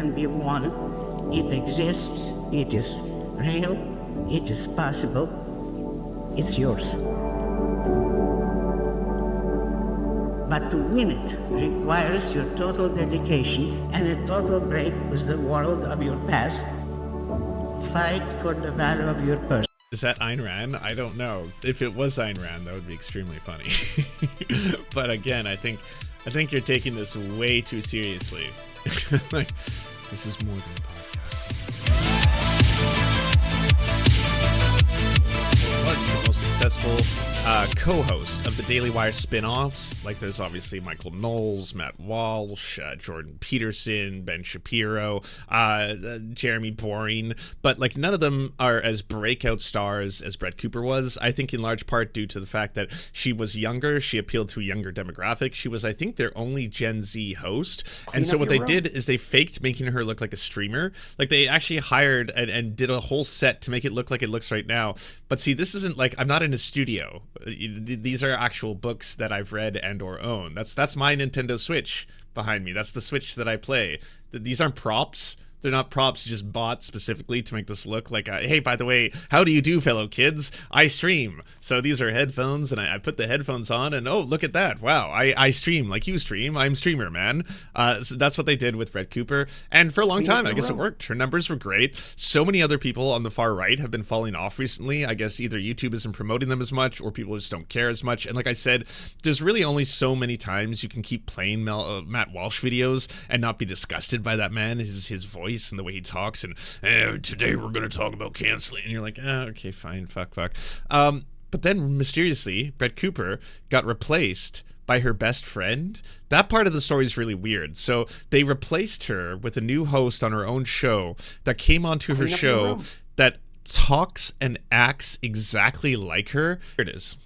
can be won. It exists, it is real, it is possible, it's yours. But to win it requires your total dedication and a total break with the world of your past. Fight for the value of your person. Is that Ayn Rand? I don't know. If it was Ayn Rand, that would be extremely funny. But again, I think you're taking this way too seriously. Like, this is more than a podcast. What's the most successful co-host of the Daily Wire spin-offs? Like, there's obviously Michael Knowles, Matt Walsh, Jordan Peterson, Ben Shapiro, Jeremy Boring, but like none of them are as breakout stars as Brett Cooper was. I think in large part due to the fact that she was younger, she appealed to a younger demographic. She was, I think, their only Gen Z host, and so what they did is they faked making her look like a streamer. Like, they actually hired and did a whole set to make it look like it looks right now. But see, this isn't like, I'm not in a studio. These are actual books that I've read and or own. That's my Nintendo Switch behind me. That's the Switch that I play. These aren't props. They're not props just bought specifically to make this look like, hey, by the way, how do you do, fellow kids? I stream. So these are headphones, and I put the headphones on, and oh, look at that. Wow, I stream like you stream. I'm streamer, man. So that's what they did with Brett Cooper. And for a long time, I guess it worked. Her numbers were great. So many other people on the far right have been falling off recently. I guess either YouTube isn't promoting them as much, or people just don't care as much. And like I said, there's really only so many times you can keep playing Matt Walsh videos and not be disgusted by that man, his voice and the way he talks, and today we're going to talk about canceling, and you're like, okay, fine, fuck. But then mysteriously, Brett Cooper got replaced by her best friend. That part of the story is really weird. So they replaced her with a new host on her own show that came onto her show that talks and acts exactly like her. Here it is.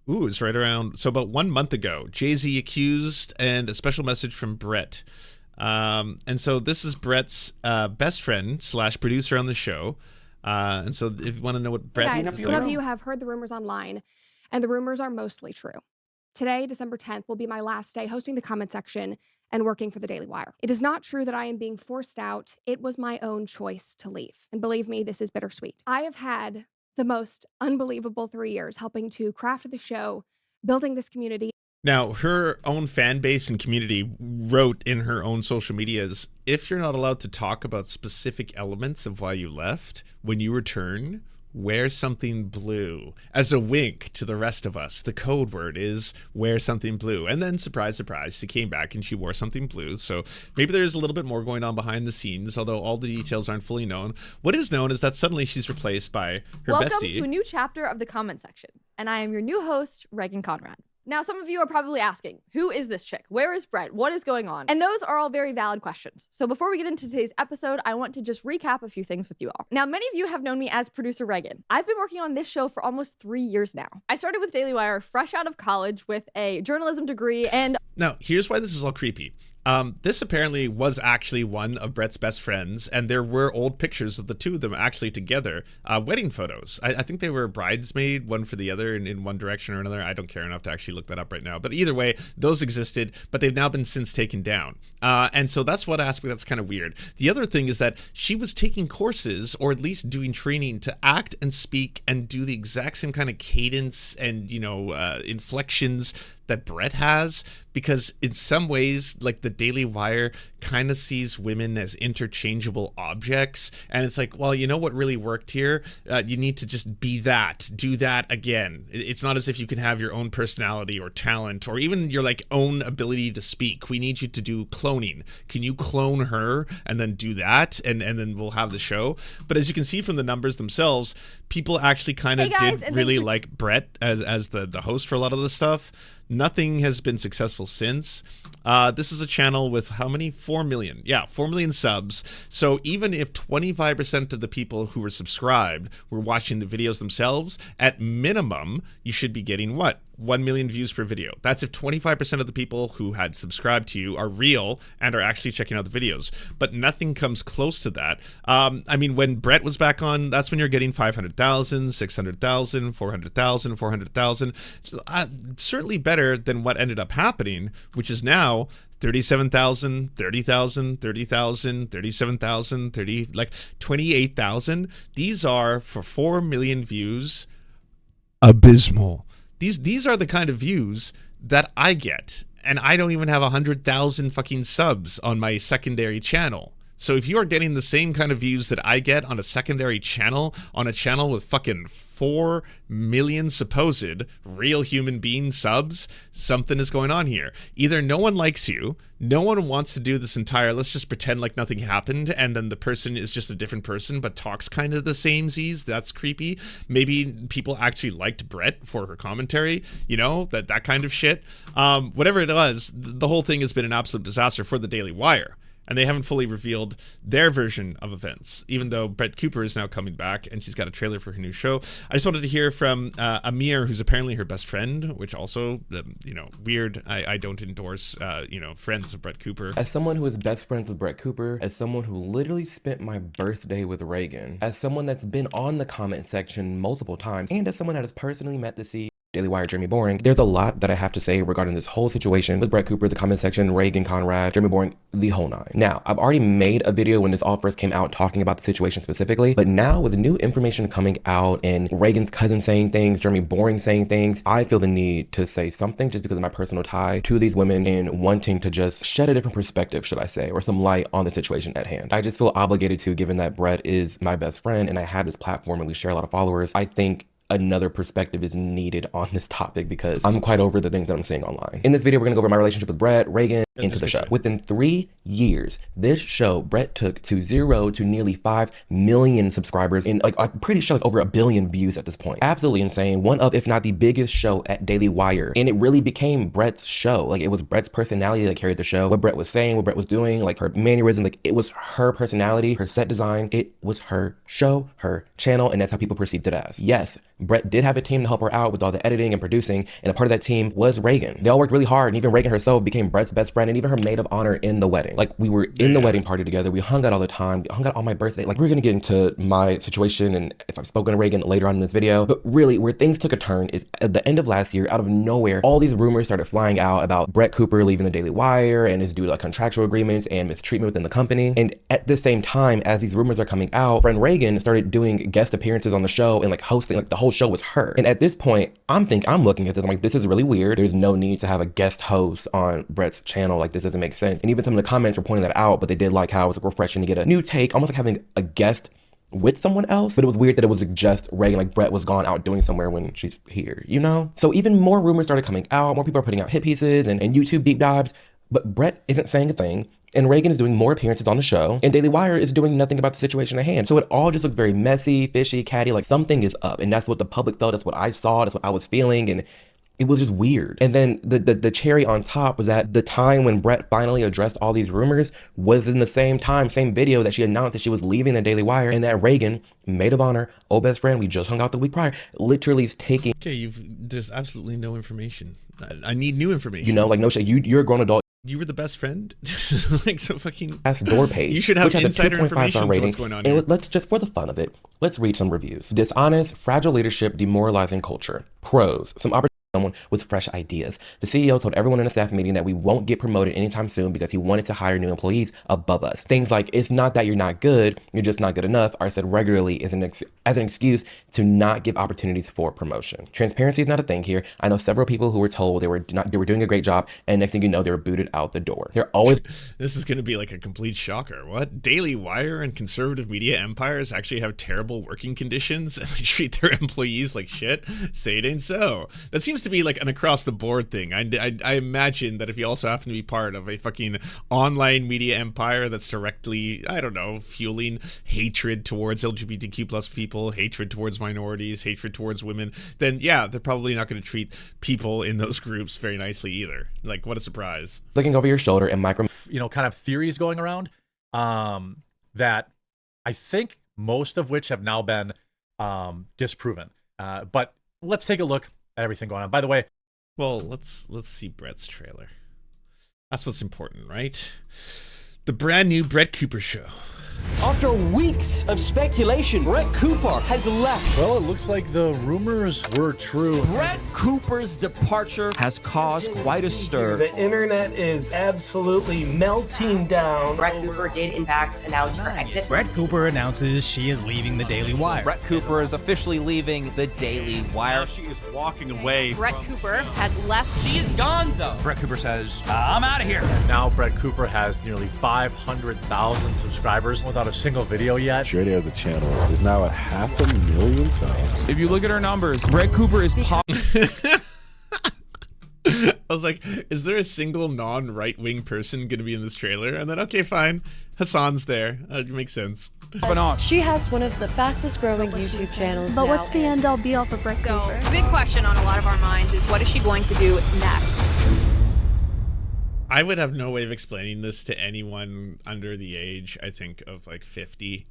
Ooh, it's right around, so about 1 month ago, Jay-Z accused, and a special message from Brett. And so this is Brett's best friend / producer on the show. And so if you want to know what Brett... Hey guys, some of you have heard the rumors online, and the rumors are mostly true. Today, December 10th, will be my last day hosting the comment section and working for the Daily Wire. It is not true that I am being forced out. It was my own choice to leave. And believe me, this is bittersweet. I have had the most unbelievable 3 years helping to craft the show, building this community. Now, her own fan base and community wrote in her own social medias, if you're not allowed to talk about specific elements of why you left, when you return, wear something blue. As a wink to the rest of us, the code word is wear something blue. And then, surprise, surprise, she came back and she wore something blue. So maybe there's a little bit more going on behind the scenes, although all the details aren't fully known. What is known is that suddenly she's replaced by her bestie. Welcome to a new chapter of the comment section. And I am your new host, Reagan Conrad. Now, some of you are probably asking, who is this chick? Where is Brett? What is going on? And those are all very valid questions. So before we get into today's episode, I want to just recap a few things with you all. Now, many of you have known me as producer Reagan. I've been working on this show for almost 3 years now. I started with Daily Wire fresh out of college with a journalism degree, and... Now, here's why this is all creepy. This apparently was actually one of Brett's best friends, and there were old pictures of the two of them actually together, wedding photos. I think they were bridesmaid, one for the other in one direction or another. I don't care enough to actually look that up right now. But either way, those existed, but they've now been since taken down. And so that's one aspect that's kind of weird. The other thing is that she was taking courses, or at least doing training, to act and speak and do the exact same kind of cadence and, inflections that Brett has, because in some ways, like, the Daily Wire kind of sees women as interchangeable objects, and it's like, well, you know what really worked here? You need to just be that, do that again. It's not as if you can have your own personality or talent or even your own ability to speak. We need you to do cloning. Can you clone her and then do that, and then we'll have the show? But as you can see from the numbers themselves, people actually kind of did really like Brett as the host for a lot of this stuff. Nothing has been successful since. This is a channel with how many? 4 million. Yeah, 4 million subs. So even if 25% of the people who were subscribed were watching the videos themselves, at minimum, you should be getting what? 1 million views per video. That's if 25% of the people who had subscribed to you are real and are actually checking out the videos. But nothing comes close to that. I mean, when Brett was back on, that's when you're getting 500,000, 600,000, 400,000, 400,000. Certainly better than what ended up happening, which is now 37,000, 30,000, 30,000, 37,000, 30, like 28,000. These are, for 4 million views, abysmal. These are the kind of views that I get, and I don't even have 100,000 fucking subs on my secondary channel. So if you are getting the same kind of views that I get on a secondary channel, on a channel with fucking 4 million supposed real human being subs, something is going on here. Either no one likes you, no one wants to do this entire, let's just pretend like nothing happened, and then the person is just a different person but talks kind of the same Z's. That's creepy. Maybe people actually liked Brett for her commentary, you know, that kind of shit. Whatever it was, the whole thing has been an absolute disaster for the Daily Wire. And they haven't fully revealed their version of events, even though Brett Cooper is now coming back and she's got a trailer for her new show. I just wanted to hear from Amir, who's apparently her best friend, which also, you know, weird. I don't endorse, you know, friends of Brett Cooper. As someone who is best friends with Brett Cooper, as someone who literally spent my birthday with Reagan, as someone that's been on the comment section multiple times, and as someone that has personally met the CEO Daily Wire Jeremy Boring, there's a lot that I have to say regarding this whole situation with Brett Cooper, the comment section, Reagan, Conrad, Jeremy Boring, the whole nine. Now, I've already made a video when this all first came out talking about the situation specifically, but now with new information coming out and Reagan's cousin saying things, Jeremy Boring saying things, I feel the need to say something just because of my personal tie to these women and wanting to just shed a different perspective, should I say, or some light on the situation at hand. I just feel obligated to, given that Brett is my best friend and I have this platform and we share a lot of followers. I think another perspective is needed on this topic because I'm quite over the things that I'm seeing online. In this video, we're gonna go over my relationship with Brett, Reagan, into the show. Within 3 years, this show, Brett took to 0 to nearly 5 million subscribers and like, I'm pretty sure like over 1 billion views at this point. Absolutely insane. One of, if not the biggest show at Daily Wire. And it really became Brett's show. Like it was Brett's personality that carried the show. What Brett was saying, what Brett was doing, like her mannerism, like it was her personality, her set design. It was her show, her channel, and that's how people perceived it as. Yes, Brett did have a team to help her out with all the editing and producing, and a part of that team was Reagan. They all worked really hard, and even Reagan herself became Brett's best friend and even her maid of honor in the wedding. Like we were in the wedding party together. We hung out all the time. We hung out on my birthday. Like we're gonna get into my situation and if I've spoken to Reagan later on in this video, but really where things took a turn is at the end of last year, out of nowhere, all these rumors started flying out about Brett Cooper leaving the Daily Wire and is due to like contractual agreements and mistreatment within the company. And at the same time, as these rumors are coming out, friend Reagan started doing guest appearances on the show and like hosting, like the whole show was her. And at this point, I'm looking at this, I'm like, this is really weird. There's no need to have a guest host on Brett's channel. Like this doesn't make sense. And even some of the comments were pointing that out, but they did like how it was like refreshing to get a new take, almost like having a guest with someone else. But it was weird that it was just Reagan, like Brett was gone out doing somewhere when she's here, you know? So even more rumors started coming out, more people are putting out hit pieces and YouTube deep dives, but Brett isn't saying a thing. And Reagan is doing more appearances on the show, and Daily Wire is doing nothing about the situation at hand. So it all just looked very messy, fishy, catty, like something is up. And that's what the public felt, that's what I saw, that's what I was feeling, and it was just weird. And then the cherry on top was that the time when Brett finally addressed all these rumors was in the same video that she announced that she was leaving the Daily Wire, and that Reagan, maid of honor, old best friend, we just hung out the week prior, literally is taking... Okay, there's absolutely no information. I need new information. You know, like no shit, you're a grown adult. You were the best friend? Like so fucking... That's door page. You should have which insider has a 2.5 information to what's going on here. And let's just, for the fun of it, let's read some reviews. Dishonest, fragile leadership, demoralizing culture. Pros, some opportunities. Someone with fresh ideas. The CEO told everyone in a staff meeting that we won't get promoted anytime soon because he wanted to hire new employees above us. Things like, it's not that you're not good, you're just not good enough, are said regularly as an excuse to not give opportunities for promotion. Transparency is not a thing here. I know several people who were told they were doing a great job, and next thing you know, they were booted out the door. They're always... This is going to be like a complete shocker. What? Daily Wire and conservative media empires actually have terrible working conditions and they treat their employees like shit? Say it ain't so. That seems to be like an across the board thing. I imagine that if you also happen to be part of a fucking online media empire that's directly, I don't know, fueling hatred towards LGBTQ plus people, hatred towards minorities, hatred towards women, then yeah, they're probably not going to treat people in those groups very nicely either. Like, what a surprise. Looking over your shoulder and kind of theories going around that I think most of which have now been disproven. But let's take a look at everything going on. By the way, Well, let's see Brett's trailer. That's what's important, right? The brand new Brett Cooper show. After weeks of speculation, Brett Cooper has left. Well, it looks like the rumors were true. Brett Cooper's departure has caused quite a stir. The internet is absolutely melting down. Brett Cooper did, in fact, announce her exit. Brett Cooper announces she is leaving the Daily Wire. Brett Cooper is officially leaving the Daily Wire. Now she is walking away. Brett Cooper has left. She is gonzo. Brett Cooper says, I'm out of here. Now Brett Cooper has nearly 500,000 subscribers without a single video yet. She already has a channel. There's now at 500,000 subs. If you look at her numbers, Brett Cooper is pop. I was like, is there a single non-right-wing person going to be in this trailer? And then, okay, fine. Hassan's there. It makes sense. She has one of the fastest growing YouTube channels. But what's the end all be all for Brett Cooper? The big question on a lot of our minds is, what is she going to do next? I would have no way of explaining this to anyone under the age, I think, of like 50,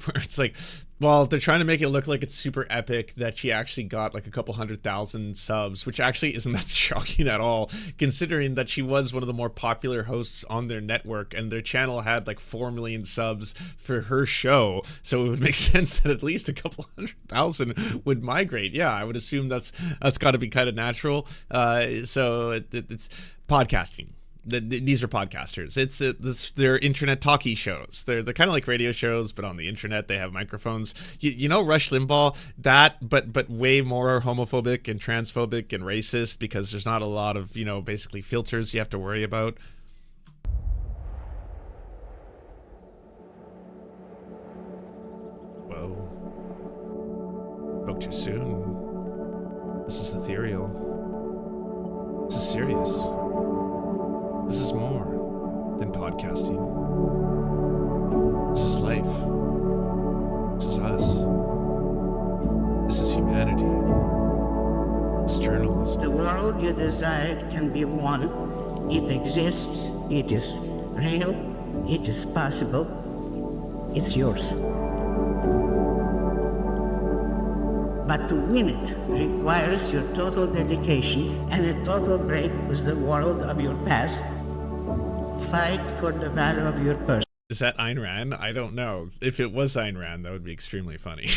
where it's like, well, they're trying to make it look like it's super epic that she actually got like a couple 100,000 subs, which actually isn't that shocking at all, considering that she was one of the more popular hosts on their network and their channel had like 4 million subs for her show. So it would make sense that at least a couple 100,000 would migrate. Yeah, I would assume that's got to be kind of natural. So it's podcasting. These are podcasters. It's their internet talkie shows. They're kind of like radio shows, but on the internet they have microphones. You know, Rush Limbaugh, but way more homophobic and transphobic and racist, because there's not a lot of, you know, basically filters you have to worry about. Whoa. Spoke too soon. This is ethereal. This is serious. This is more than podcasting. This is life. This is us. This is humanity. This is journalism. The world you desired can be won. It exists. It is real. It is possible. It's yours. But to win it requires your total dedication and a total break with the world of your past. Fight for the value of your person. Is that Ayn Rand? I don't know. If it was Ayn Rand, that would be extremely funny.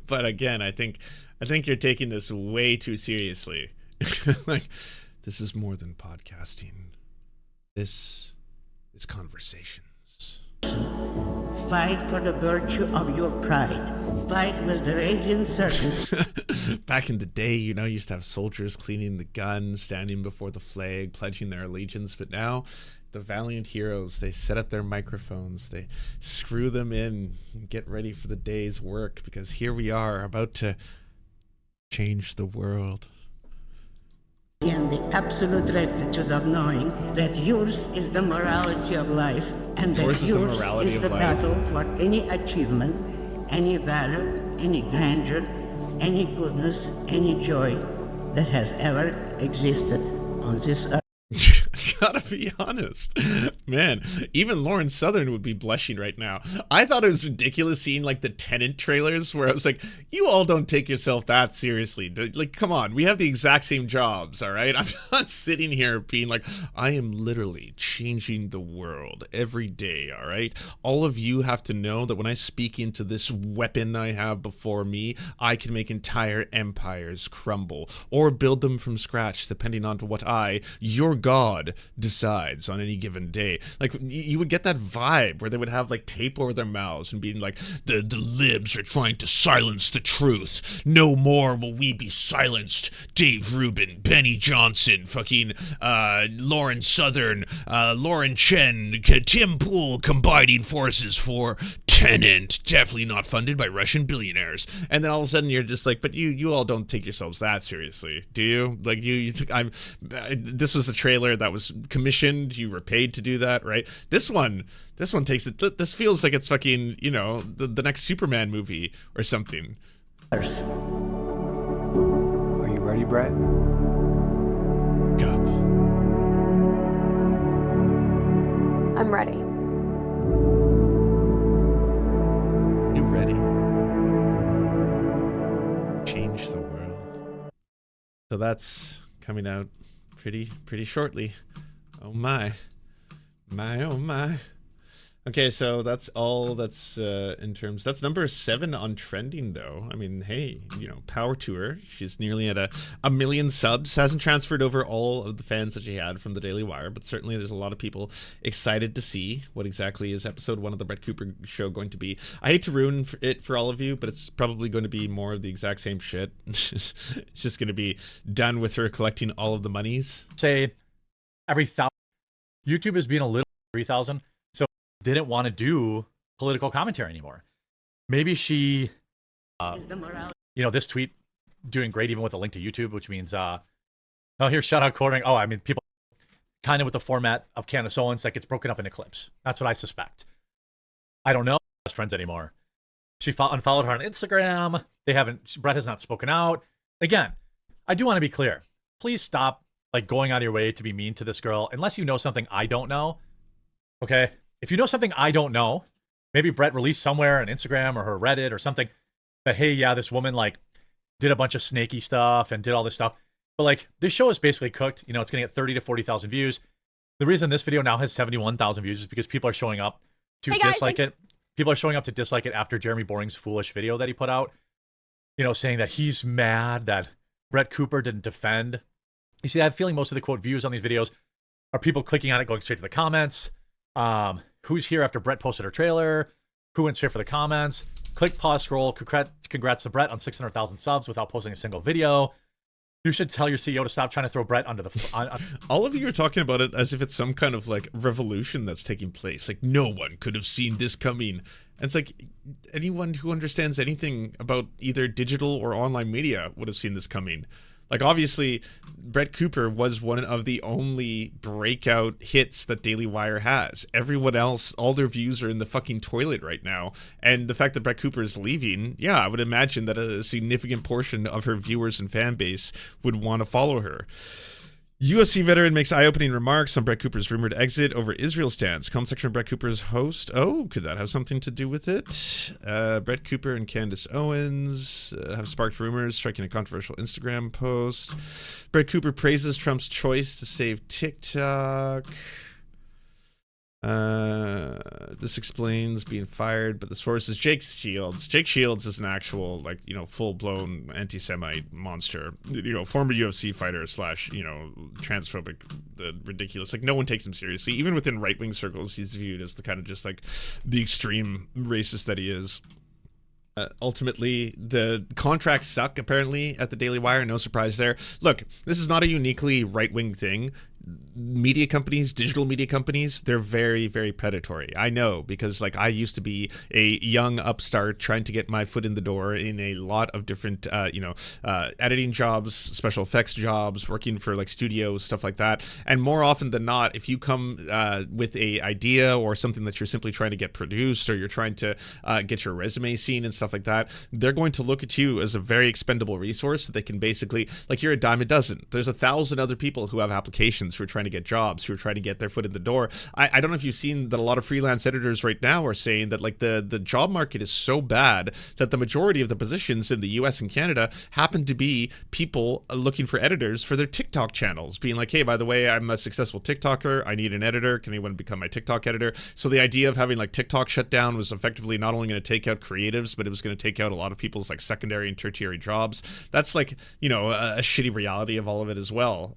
But again, I think you're taking this way too seriously. Like, this is more than podcasting. This is conversations. Fight for the virtue of your pride. Fight with the radiant serpents. Back in the day, you know, used to have soldiers cleaning the guns, standing before the flag, pledging their allegiance. But now, the valiant heroes, they set up their microphones, they screw them in, and get ready for the day's work, because here we are, about to change the world. And the absolute rectitude of knowing that yours is the morality of life, and that yours is the battle for any achievement, any valor, any grandeur, any goodness, any joy that has ever existed on this earth. Gotta be honest, man, even Lauren Southern would be blushing right now. I thought it was ridiculous seeing like the Tenet trailers where I was like, you all don't take yourself that seriously. Like, come on, we have the exact same jobs, all right? I'm not sitting here being like, I am literally changing the world every day, all right? All of you have to know that when I speak into this weapon I have before me, I can make entire empires crumble or build them from scratch, depending on what your God, decides on any given day. Like, you would get that vibe where they would have like tape over their mouths and being like, the libs are trying to silence the truth. No more will we be silenced. Dave Rubin, Benny Johnson, fucking Lauren Southern, Lauren Chen, Tim Pool combining forces for Tenet, definitely not funded by Russian billionaires. And then all of a sudden you're just like, but you all don't take yourselves that seriously, do you? Like, this was a trailer that was commissioned, you were paid to do that, right? This one takes it, this feels like it's fucking, you know, the next Superman movie or something. Are you ready, Brett? Gup. I'm ready. You ready? Change the world. So that's coming out pretty shortly. Oh my. Oh my. Okay, so that's all that's in terms. That's number 7 on trending, though. I mean, hey, you know, power to her. She's nearly at a million subs. Hasn't transferred over all of the fans that she had from the Daily Wire, but certainly there's a lot of people excited to see what exactly is episode 1 of the Brett Cooper show going to be. I hate to ruin it for all of you, but it's probably going to be more of the exact same shit. It's just going to be done with her collecting all of the monies. Say every 1,000. YouTube is being a little 3,000. Didn't want to do political commentary anymore. Maybe she, you know, this tweet doing great even with a link to YouTube, which means, oh, here's shout out quartering. Oh, I mean, people kind of with the format of Candace Owens, like it's broken up into clips. That's what I suspect. I don't know. Best friends anymore. She unfollowed her on Instagram. Brett has not spoken out. Again, I do want to be clear. Please stop like going out of your way to be mean to this girl unless you know something I don't know. Okay. If you know something I don't know, maybe Brett released somewhere on Instagram or her Reddit or something that, hey, yeah, this woman like did a bunch of snaky stuff and did all this stuff. But like this show is basically cooked. You know, it's going to get 30 to 40,000 views. The reason this video now has 71,000 views is because people are showing up to dislike it. People are showing up to dislike it after Jeremy Boring's foolish video that he put out, you know, saying that he's mad that Brett Cooper didn't defend. You see, I have a feeling most of the quote views on these videos are people clicking on it, going straight to the comments. Who's here after Brett posted her trailer? Who went straight for the comments? Click, pause, scroll. Congrats to Brett on 600,000 subs without posting a single video. You should tell your CEO to stop trying to throw Brett under the... All of you are talking about it as if it's some kind of like revolution that's taking place. Like no one could have seen this coming. And it's like anyone who understands anything about either digital or online media would have seen this coming. Like, obviously, Brett Cooper was one of the only breakout hits that Daily Wire has. Everyone else, all their views are in the fucking toilet right now. And the fact that Brett Cooper is leaving, yeah, I would imagine that a significant portion of her viewers and fan base would want to follow her. UFC veteran makes eye-opening remarks on Brett Cooper's rumored exit over Israel stance. Comment section of Brett Cooper's host. Oh, could that have something to do with it? Brett Cooper and Candace Owens have sparked rumors, striking a controversial Instagram post. Brett Cooper praises Trump's choice to save TikTok. This explains being fired, but the source is Jake Shields. Jake Shields is an actual, like, you know, full-blown anti-Semite monster. You know, former UFC fighter / you know, transphobic, ridiculous. Like, no one takes him seriously. Even within right-wing circles, he's viewed as the kind of just, like, the extreme racist that he is. Ultimately, the contracts suck, apparently, at the Daily Wire. No surprise there. Look, this is not a uniquely right-wing thing. Media companies, digital media companies, they're very, very predatory. I know, because like I used to be a young upstart trying to get my foot in the door in a lot of different, editing jobs, special effects jobs, working for like studios, stuff like that. And more often than not, if you come with a idea or something that you're simply trying to get produced, or you're trying to get your resume seen and stuff like that, they're going to look at you as a very expendable resource that they can basically, like, you're a dime a dozen. There's 1,000 other people who have applications who are trying to get jobs, who are trying to get their foot in the door. I don't know if you've seen that a lot of freelance editors right now are saying that like the job market is so bad that the majority of the positions in the US and Canada happen to be people looking for editors for their TikTok channels, being like, hey, by the way, I'm a successful TikToker, I need an editor, can anyone become my TikTok editor? So the idea of having like TikTok shut down was effectively not only going to take out creatives, but it was going to take out a lot of people's like secondary and tertiary jobs. That's like, you know, a shitty reality of all of it as well.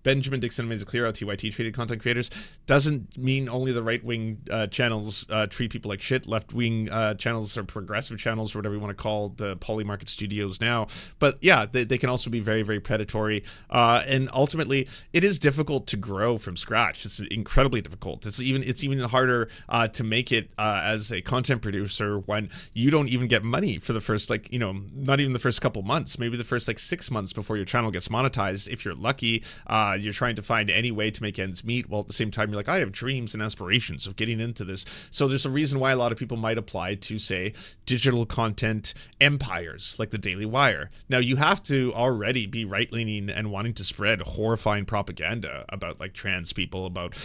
Benjamin Dixon makes it clear how TYT treated content creators. Doesn't mean only the right-wing channels treat people like shit. Left-wing channels or progressive channels, or whatever you want to call the polymarket studios now. But yeah, they can also be very, very predatory. And ultimately, it is difficult to grow from scratch. It's incredibly difficult. It's even harder to make it as a content producer when you don't even get money for the first, like, you know, not even the first couple months, maybe the first like 6 months before your channel gets monetized. If you're lucky, You're trying to find any way to make ends meet, while at the same time you're like, I have dreams and aspirations of getting into this. So there's a reason why a lot of people might apply to, say, digital content empires like the Daily Wire. Now, you have to already be right-leaning and wanting to spread horrifying propaganda about like trans people, about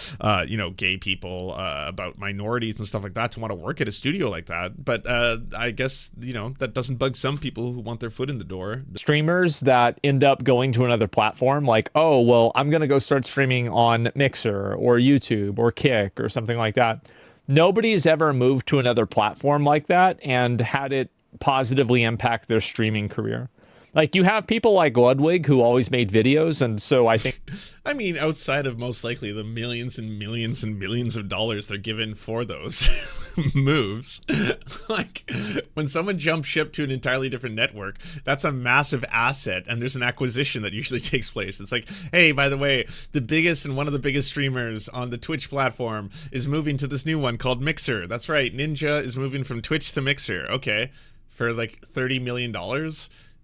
gay people, about minorities and stuff like that to want to work at a studio like that. But I guess that doesn't bug some people who want their foot in the door. Streamers that end up going to another platform, like, oh well, I'm gonna go start streaming on Mixer or YouTube or Kick or something like that. Nobody's ever moved to another platform like that and had it positively impact their streaming career. Like, you have people like Ludwig who always made videos, and so I think... I mean, outside of most likely the millions and millions and millions of dollars they're given for those moves, like, when someone jumps ship to an entirely different network, that's a massive asset, and there's an acquisition that usually takes place. It's like, hey, by the way, the biggest and one of the biggest streamers on the Twitch platform is moving to this new one called Mixer. That's right, Ninja is moving from Twitch to Mixer. Okay, for like $30 million?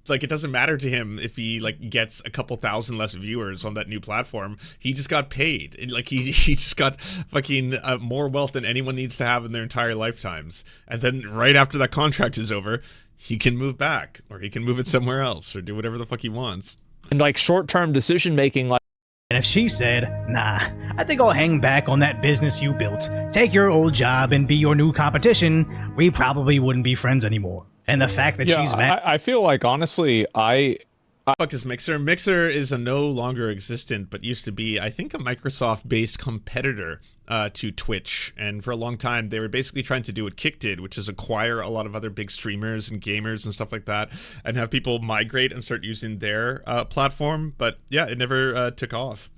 Like, it doesn't matter to him if he like gets a couple thousand less viewers on that new platform. He just got paid. Like, he just got fucking more wealth than anyone needs to have in their entire lifetimes. And then right after that contract is over, he can move back, or he can move it somewhere else, or do whatever the fuck he wants. And like short-term decision making, like. And if she said, nah, I think I'll hang back on that business you built, take your old job and be your new competition, we probably wouldn't be friends anymore. And the fact that she's mad. I feel like, honestly, fuck is Mixer? Mixer is a no longer existent, but used to be, I think, a Microsoft-based competitor to Twitch. And for a long time, they were basically trying to do what Kick did, which is acquire a lot of other big streamers and gamers and stuff like that, and have people migrate and start using their platform. But yeah, it never took off.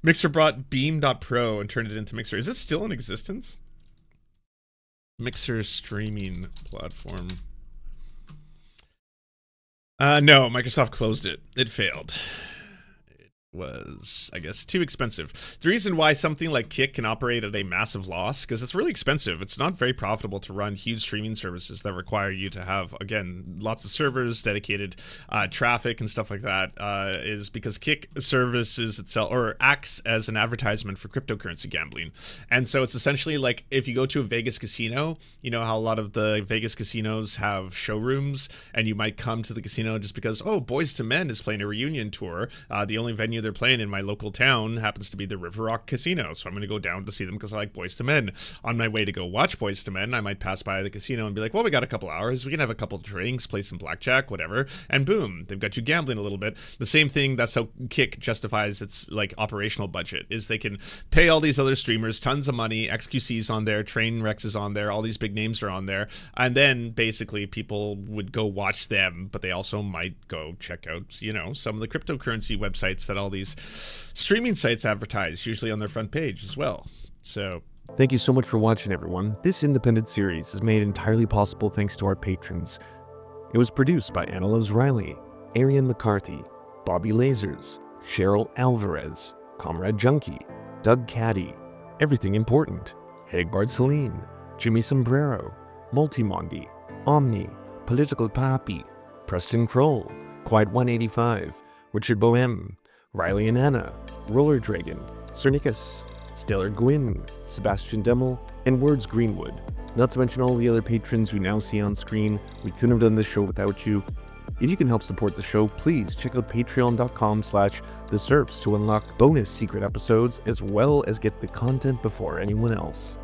Mixer brought Beam.pro and turned it into Mixer. Is it still in existence? Mixer streaming platform. No, Microsoft closed it. It failed. It was, I guess, too expensive. The reason why something like Kick can operate at a massive loss, because it's really expensive. It's not very profitable to run huge streaming services that require you to have, again, lots of servers, dedicated traffic and stuff like that, is because Kick services itself, or acts as an advertisement for cryptocurrency gambling. And so it's essentially like if you go to a Vegas casino, you know how a lot of the Vegas casinos have showrooms, and you might come to the casino just because, oh, Boyz II Men is playing a reunion tour. The only venue they're playing in my local town happens to be the River Rock Casino, so I'm going to go down to see them because I like Boyz II Men. On my way to go watch Boyz II Men, I might pass by the casino and be like, well, we got a couple hours, we can have a couple drinks, play some blackjack, whatever, and boom, they've got you gambling a little bit. The same thing, that's how Kick justifies its like operational budget, is they can pay all these other streamers tons of money, XQC's on there, Trainwrecks is on there, all these big names are on there, and then basically people would go watch them, but they also might go check out, you know, some of the cryptocurrency websites that all these streaming sites advertise, usually on their front page as well. So thank you so much for watching, everyone. This independent series is made entirely possible thanks to our patrons. It was produced by Anna Loves Riley, Arian McCarthy, Bobby Lasers, Cheryl Alvarez, Comrade Junkie, Doug Caddy, Everything Important, Hagbard Celine, Jimmy Sombrero, Multimondi, Omni, Political Papi, Preston Kroll, Quiet 185, Richard Bohem, Riley and Anna, Roller Dragon, Cernicus, Stellar Gwyn, Sebastian Demmel, and Words Greenwood. Not to mention all the other patrons who now see on screen. We couldn't have done this show without you. If you can help support the show, please check out patreon.com/the Serfs to unlock bonus secret episodes as well as get the content before anyone else.